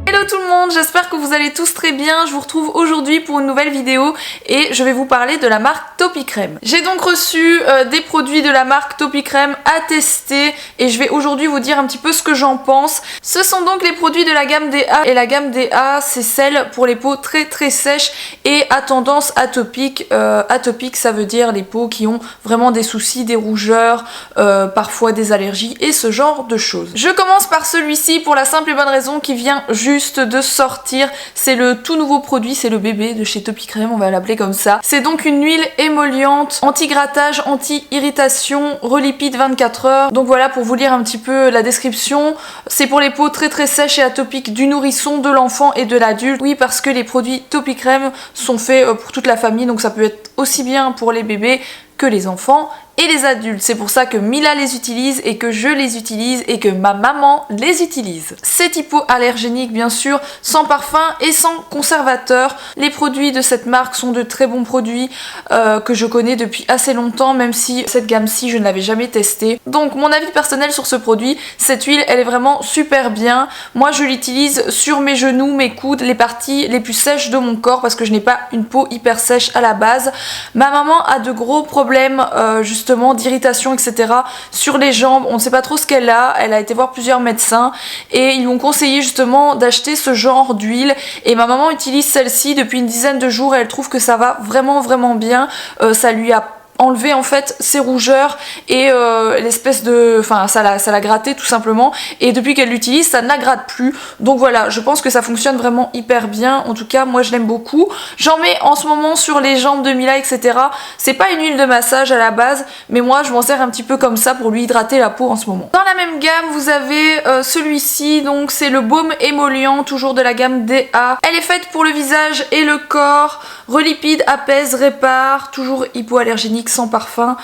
Hello tout le monde, j'espère que vous allez tous très bien. Je vous retrouve aujourd'hui pour une nouvelle vidéo et je vais vous parler de la marque Topicrème. J'ai donc reçu des produits de la marque Topicrème à tester et je vais aujourd'hui vous dire un petit peu ce que j'en pense. Ce sont donc les produits de la gamme DA et la gamme DA c'est celle pour les peaux très sèches et à tendance atopique. Atopique ça veut dire les peaux qui ont vraiment des soucis, des rougeurs, parfois des allergies et ce genre de choses. Je commence par celui-ci pour la simple et bonne raison qu'il vient juste de sortir, c'est le tout nouveau produit, c'est le bébé de chez Topicrème, on va l'appeler comme ça. C'est donc une huile émolliente, anti-grattage, anti-irritation, relipide 24 heures. Donc voilà pour vous lire un petit peu la description. C'est pour les peaux très sèches et atopiques du nourrisson, de l'enfant et de l'adulte. Oui, parce que les produits Topicrème sont faits pour toute la famille, donc ça peut être aussi bien pour les bébés que les enfants et les adultes. C'est pour ça que Mila les utilise et que je les utilise et que ma maman les utilise. C'est hypoallergénique bien sûr, sans parfum et sans conservateur. Les produits de cette marque sont de très bons produits que je connais depuis assez longtemps, même si cette gamme-ci je ne l'avais jamais testée. Donc mon avis personnel sur ce produit, cette huile elle est vraiment super bien. Moi je l'utilise sur mes genoux, mes coudes, les parties les plus sèches de mon corps parce que je n'ai pas une peau hyper sèche à la base. Ma maman a de gros problèmes justement d'irritation etc. sur les jambes, on ne sait pas trop ce qu'elle a, elle a été voir plusieurs médecins et ils lui ont conseillé justement d'acheter ce genre d'huile et ma maman utilise celle-ci depuis une dizaine de jours et elle trouve que ça va vraiment bien, ça lui a enlever en fait ses rougeurs et l'espèce de... Enfin ça l'a gratté tout simplement et depuis qu'elle l'utilise ça ne la gratte plus. Donc voilà, je pense que ça fonctionne vraiment hyper bien. En tout cas moi je l'aime beaucoup. J'en mets en ce moment sur les jambes de Mila etc. C'est pas une huile de massage à la base mais moi je m'en sers un petit peu comme ça pour lui hydrater la peau en ce moment. Dans la même gamme vous avez celui-ci, donc c'est le baume émollient toujours de la gamme DA. Elle est faite pour le visage et le corps. Relipide, apaise, répare, toujours hypoallergénique, sans parfum.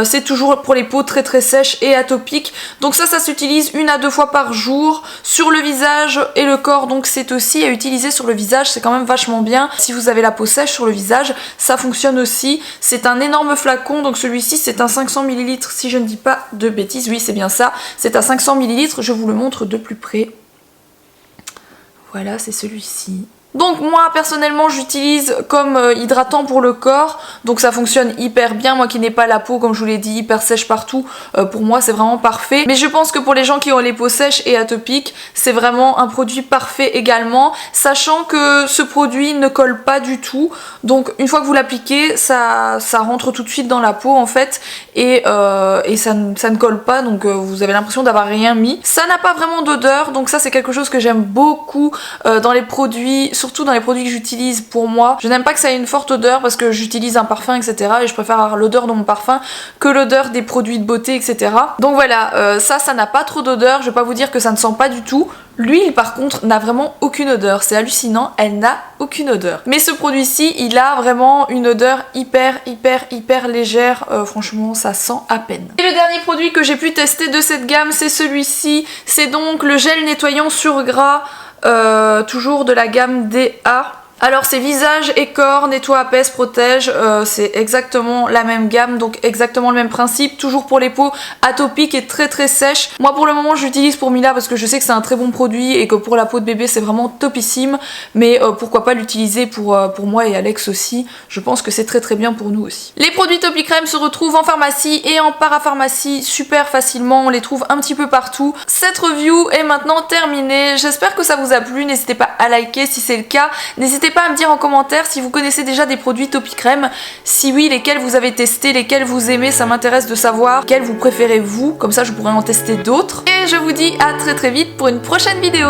C'est toujours pour les peaux très sèches et atopiques. Donc ça s'utilise 1 à 2 fois par jour sur le visage et le corps. Donc c'est aussi à utiliser sur le visage, c'est quand même vachement bien. Si vous avez la peau sèche sur le visage, ça fonctionne aussi. C'est un énorme flacon, donc celui-ci c'est un 500 ml si je ne dis pas de bêtises. Oui c'est bien ça, c'est à 500 ml, je vous le montre de plus près. Voilà, c'est celui-ci. Donc moi personnellement j'utilise comme hydratant pour le corps, donc ça fonctionne hyper bien. Moi qui n'ai pas la peau comme je vous l'ai dit hyper sèche partout, pour moi c'est vraiment parfait. Mais je pense que pour les gens qui ont les peaux sèches et atopiques, c'est vraiment un produit parfait également, sachant que ce produit ne colle pas du tout. Donc une fois que vous l'appliquez, ça rentre tout de suite dans la peau en fait et ça ne colle pas, donc vous avez l'impression d'avoir rien mis. Ça n'a pas vraiment d'odeur, donc ça c'est quelque chose que j'aime beaucoup dans les produits, surtout dans les produits que j'utilise pour moi. Je n'aime pas que ça ait une forte odeur parce que j'utilise un parfum etc. et je préfère avoir l'odeur de mon parfum que l'odeur des produits de beauté etc. Donc voilà, ça n'a pas trop d'odeur, je vais pas vous dire que ça ne sent pas du tout. L'huile par contre n'a vraiment aucune odeur, c'est hallucinant, elle n'a aucune odeur. Mais ce produit-ci, il a vraiment une odeur hyper légère, franchement ça sent à peine. Et le dernier produit que j'ai pu tester de cette gamme, c'est celui-ci, c'est donc le gel nettoyant sur gras, toujours de la gamme DA. Alors c'est visage et corps, nettoie, apaise, protège, c'est exactement la même gamme, donc exactement le même principe, toujours pour les peaux atopiques et très sèches. Moi pour le moment j'utilise pour Mila parce que je sais que c'est un très bon produit et que pour la peau de bébé c'est vraiment topissime, mais pourquoi pas l'utiliser pour moi et Alex aussi, je pense que c'est très bien pour nous aussi. Les produits Topicrème se retrouvent en pharmacie et en parapharmacie super facilement, on les trouve un petit peu partout. Cette review est maintenant terminée, j'espère que ça vous a plu, n'hésitez pas à liker si c'est le cas, n'hésitez pas à me dire en commentaire si vous connaissez déjà des produits Topicrème, si oui lesquels vous avez testé, lesquels vous aimez, ça m'intéresse de savoir lesquels vous préférez vous, comme ça je pourrais en tester d'autres. Et je vous dis à très vite pour une prochaine vidéo.